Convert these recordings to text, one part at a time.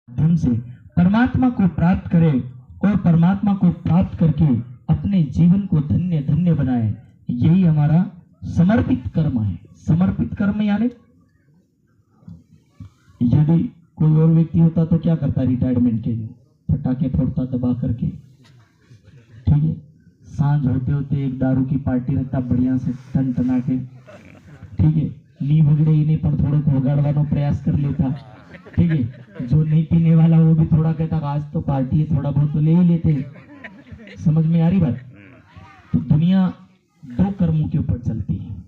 माध्यम से परमात्मा को प्राप्त करे और परमात्मा को प्राप्त करके अपने जीवन को धन्य धन्य बनाए, यही हमारा समर्पित कर्म है। समर्पित कर्म यानी यदि कोई और व्यक्ति होता तो क्या करता, रिटायरमेंट के लिए पटाखे फोड़ता दबा करके, ठीक है, सांझ होते होते एक दारू की पार्टी रखता बढ़िया से टन टना के, ठीक है, नी बगड़े ही नहीं पर थोड़ा भगाड़वानो प्रयास कर लेता, ठीक है, जो नहीं पीने वाला वो भी थोड़ा कहता आज तो पार्टी है, थोड़ा बहुत तो ले ही लेते। समझ में आ रही बात? तो दुनिया दो कर्मों के ऊपर चलती है।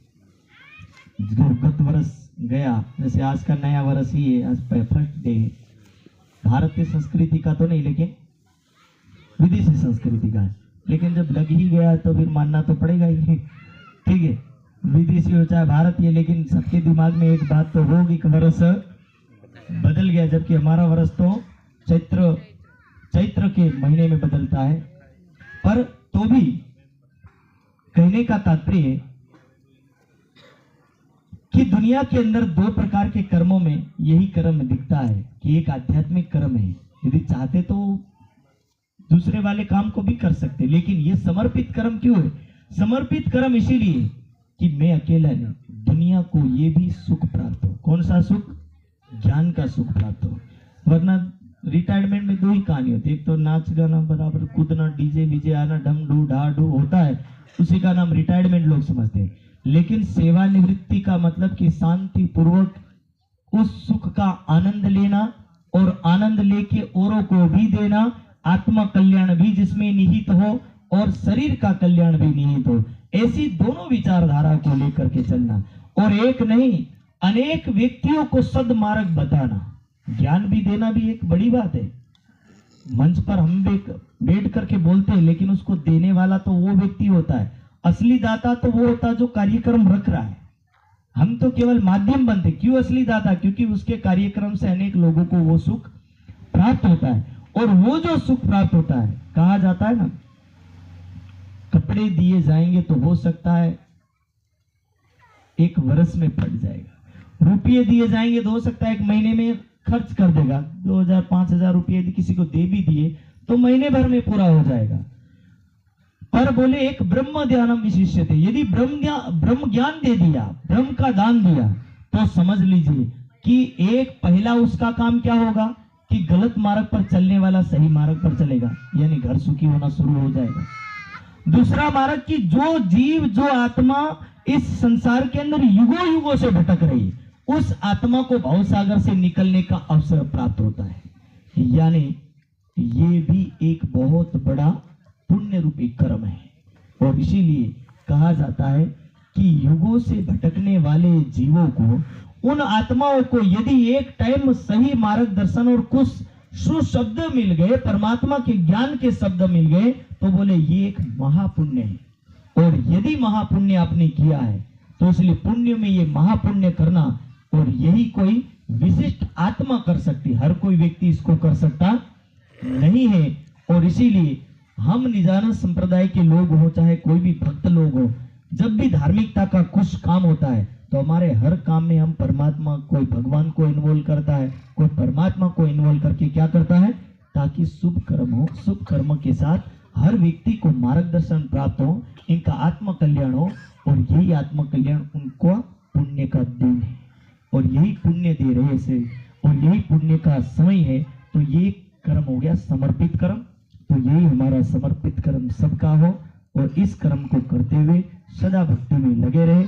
जो गत वर्ष गया, जैसे आज का नया वर्ष ही है, आज फर्स्ट डे है, भारतीय संस्कृति का तो नहीं लेकिन विदेशी संस्कृति का है, लेकिन जब लग ही गया तो फिर मानना तो पड़ेगा ही, ठीक है, विदेशी हो चाहे भारतीय, लेकिन सबके दिमाग में एक बात तो होगी कि वर्ष बदल गया, जबकि हमारा वर्ष तो चैत्र के महीने में बदलता है। पर तो भी कहने का तात्पर्य कि दुनिया के अंदर दो प्रकार के कर्मों में यही कर्म दिखता है कि एक आध्यात्मिक कर्म है, यदि चाहते तो दूसरे वाले काम को भी कर सकते, लेकिन ये समर्पित कर्म क्यों है? समर्पित कर्म इसीलिए कि मैं अकेला नहीं, दुनिया को ये भी सुख प्राप्त हो। कौन सा सुख? ज्ञान का सुख प्राप्त हो। वरना रिटायरमेंट में दो ही कहानी होती है, एक तो नाच गाना बराबर कूदना, डीजे वीजे आना, ढम डू ढा डू होता है, उसी का नाम रिटायरमेंट लोग समझते हैं। लेकिन सेवानिवृत्ति का मतलब कि शांति पूर्वक उस सुख का आनंद लेना और आनंद लेके औरों को भी देना, आत्मा कल्याण भी जिसमें निहित हो और शरीर का कल्याण भी निहित हो, ऐसी दोनों विचारधारा को लेकर के चलना, और एक नहीं अनेक व्यक्तियों को सदमार्ग बताना। ज्ञान भी देना भी एक बड़ी बात है। मंच पर हम बैठ करके बोलते हैं, लेकिन उसको देने वाला तो वो व्यक्ति होता है, असली दाता तो वो होता है जो कार्यक्रम रख रहा है। हम तो केवल माध्यम बनते। क्यों असली दाता? क्योंकि उसके कार्यक्रम से अनेक लोगों को वो सुख प्राप्त होता है, और वो जो सुख प्राप्त होता है, कहा जाता है ना, कपड़े दिए जाएंगे तो हो सकता है एक वर्ष में फट जाएगा, रुपये दिए जाएंगे तो हो सकता है एक महीने में खर्च कर देगा, 2000-5000 रुपये यदि किसी को दे भी दिए तो महीने भर में पूरा हो जाएगा। पर बोले एक ब्रह्म ध्यानम विशिष्यते, यदि ब्रह्म ज्ञान दे दिया, ब्रह्म का दान दिया, तो समझ लीजिए कि एक पहला उसका काम क्या होगा कि गलत मार्ग पर चलने वाला सही मार्ग पर चलेगा, यानी घर सुखी होना शुरू हो जाएगा। दूसरा मार्ग कि जो जीव जो आत्मा इस संसार के अंदर युगों युगों से भटक रही, उस आत्मा को भवसागर से निकलने का अवसर प्राप्त होता है। यानी ये भी एक बहुत बड़ा पुण्य रूपी कर्म है, और इसीलिए कहा जाता है कि युगों से भटकने वाले जीवों को, उन आत्माओं को यदि एक टाइम सही मार्गदर्शन और कुछ सुशब्द मिल गए, परमात्मा के ज्ञान के शब्द मिल गए, तो बोले ये एक महापुण्य है। और यदि महापुण्य आपने किया है तो इसलिए पुण्य में ये महापुण्य करना, और यही कोई विशिष्ट आत्मा कर सकती, हर कोई व्यक्ति इसको कर सकता नहीं है। और इसीलिए हम निजानंद संप्रदाय के लोग हो, चाहे कोई भी भक्त लोग हो, जब भी धार्मिकता का कुछ काम होता है तो हमारे हर काम में हम परमात्मा, कोई भगवान को इन्वॉल्व करता है, कोई परमात्मा को इन्वॉल्व करके क्या करता है, ताकि शुभ कर्म हो, शुभ कर्म के साथ हर व्यक्ति को मार्गदर्शन प्राप्त हो, इनका आत्म कल्याण हो, और यही आत्म कल्याण उनको पुण्य का दिन है, और यही पुण्य दे रहे से, और यही पुण्य का समय है। तो ये कर्म हो गया समर्पित कर्म। तो यही हमारा समर्पित कर्म सबका हो, और इस कर्म को करते हुए सदा भक्ति में लगे रहे।